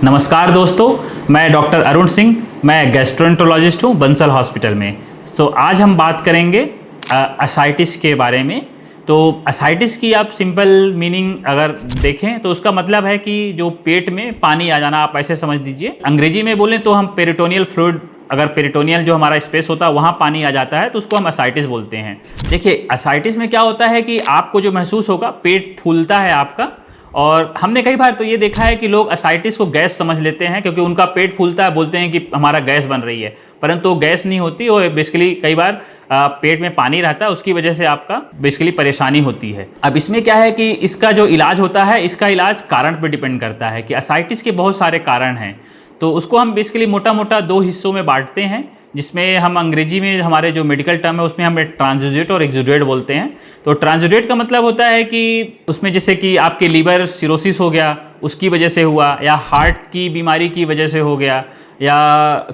नमस्कार दोस्तों, मैं डॉक्टर अरुण सिंह, मैं गैस्ट्रोएंटरोलॉजिस्ट हूँ बंसल हॉस्पिटल में। तो आज हम बात करेंगे असाइटिस के बारे में। तो असाइटिस की आप सिंपल मीनिंग अगर देखें तो उसका मतलब है कि जो पेट में पानी आ जाना, आप ऐसे समझ दीजिए। अंग्रेजी में बोलें तो हम पेरिटोनियल फ्लूइड, अगर पेरिटोनियल जो हमारा स्पेस होता है वहाँ पानी आ जाता है तो उसको हम असाइटिस बोलते हैं। देखिए, असाइटिस में क्या होता है कि आपको जो महसूस होगा, पेट फूलता है आपका। और हमने कई बार तो ये देखा है कि लोग असाइटिस को गैस समझ लेते हैं, क्योंकि उनका पेट फूलता है, बोलते हैं कि हमारा गैस बन रही है, परंतु गैस नहीं होती। वो बेसिकली कई बार पेट में पानी रहता है, उसकी वजह से आपका बेसिकली परेशानी होती है। अब इसमें क्या है कि इसका जो इलाज होता है, इसका इलाज कारण पर डिपेंड करता है कि असाइटिस के बहुत सारे कारण हैं। तो उसको हम बेसिकली मोटा मोटा दो हिस्सों में बांटते हैं, जिसमें हम अंग्रेजी में हमारे जो मेडिकल टर्म है उसमें हम ट्रांसुडेट और एक्सुडेट बोलते हैं। तो ट्रांसुडेट का मतलब होता है कि उसमें जैसे कि आपके लीवर सिरोसिस हो गया, उसकी वजह से हुआ, या हार्ट की बीमारी की वजह से हो गया, या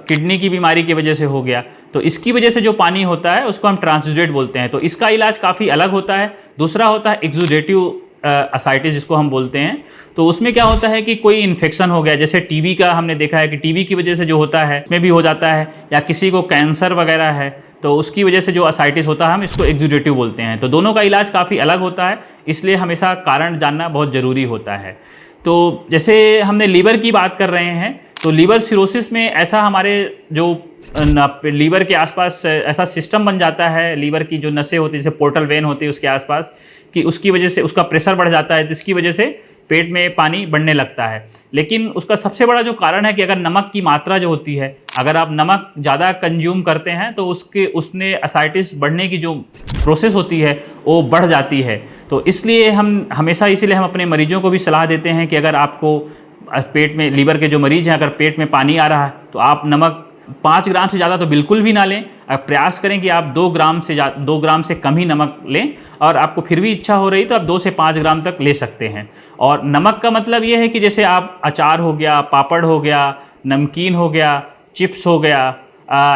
किडनी की बीमारी की वजह से हो गया, तो इसकी वजह से जो पानी होता है उसको हम ट्रांसुडेट बोलते हैं। तो इसका इलाज काफ़ी अलग होता है। दूसरा होता है एक्सुडेटिव असाइटिस, जिसको हम बोलते हैं। तो उसमें क्या होता है कि कोई इन्फेक्शन हो गया, जैसे टीबी का हमने देखा है कि टीबी की वजह से जो होता है उसमें भी हो जाता है, या किसी को कैंसर वगैरह है तो उसकी वजह से जो असाइटिस होता है हम इसको एक्सुडेटिव बोलते हैं। तो दोनों का इलाज काफ़ी अलग होता है, इसलिए हमेशा कारण जानना बहुत ज़रूरी होता है। तो जैसे हमने लीवर की बात कर रहे हैं, तो लीवर सिरोसिस में ऐसा हमारे जो लीवर के आसपास ऐसा सिस्टम बन जाता है, लीवर की जो नसें होती है जैसे पोर्टल वेन होती है उसके आसपास, कि उसकी वजह से उसका प्रेशर बढ़ जाता है, तो इसकी वजह से पेट में पानी बढ़ने लगता है। लेकिन उसका सबसे बड़ा जो कारण है कि अगर नमक की मात्रा जो होती है, अगर आप नमक ज़्यादा कंज्यूम करते हैं तो उसने असाइटिस बढ़ने की जो प्रोसेस होती है वो बढ़ जाती है। तो इसलिए हम हमेशा इसीलिए हम अपने मरीजों को भी सलाह देते हैं कि अगर आपको पेट में, लीवर के जो मरीज हैं, अगर पेट में पानी आ रहा है तो आप नमक 5 ग्राम से ज़्यादा तो बिल्कुल भी ना लें। प्रयास करें कि आप 2 ग्राम से कम ही नमक लें, और आपको फिर भी इच्छा हो रही तो आप 2 से 5 ग्राम तक ले सकते हैं। और नमक का मतलब ये है कि जैसे आप अचार हो गया, पापड़ हो गया, नमकीन हो गया, चिप्स हो गया,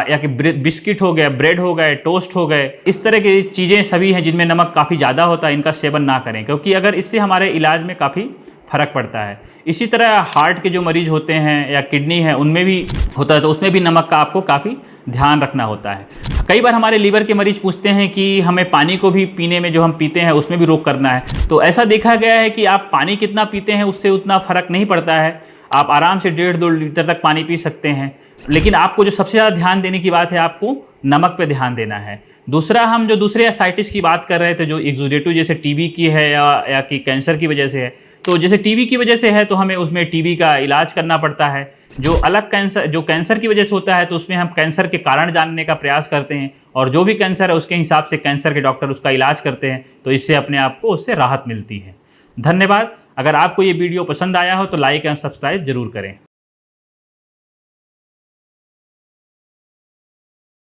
या कि बिस्किट हो गया, ब्रेड हो गए, टोस्ट हो गए, इस तरह की चीज़ें सभी हैं जिनमें नमक काफ़ी ज़्यादा होता है, इनका सेवन ना करें, क्योंकि अगर इससे हमारे इलाज में काफ़ी फ़र्क पड़ता है। इसी तरह हार्ट के जो मरीज़ होते हैं या किडनी है उनमें भी होता है, तो उसमें भी नमक का आपको काफ़ी ध्यान रखना होता है। कई बार हमारे लीवर के मरीज़ पूछते हैं कि हमें पानी को भी पीने में, जो हम पीते हैं उसमें भी रोक करना है। तो ऐसा देखा गया है कि आप पानी कितना पीते हैं उससे उतना फ़र्क नहीं पड़ता है। आप आराम से 1.5-2 लीटर तक पानी पी सकते हैं, लेकिन आपको जो सबसे ज़्यादा ध्यान देने की बात है, आपको नमक पे ध्यान देना है। दूसरा, हम जो दूसरे असाइटिस की बात कर रहे थे, जो एक्सुडेटिव जैसे टीबी की है या कि कैंसर की वजह से है, तो जैसे टीबी की वजह से है तो हमें उसमें टीबी का इलाज करना पड़ता है। जो अलग कैंसर, जो कैंसर की वजह से होता है, तो उसमें हम कैंसर के कारण जानने का प्रयास करते हैं, और जो भी कैंसर है उसके हिसाब से कैंसर के डॉक्टर उसका इलाज करते हैं, तो इससे अपने आप को उससे राहत मिलती है। धन्यवाद। अगर आपको ये वीडियो पसंद आया हो तो लाइक एंड सब्सक्राइब जरूर करें।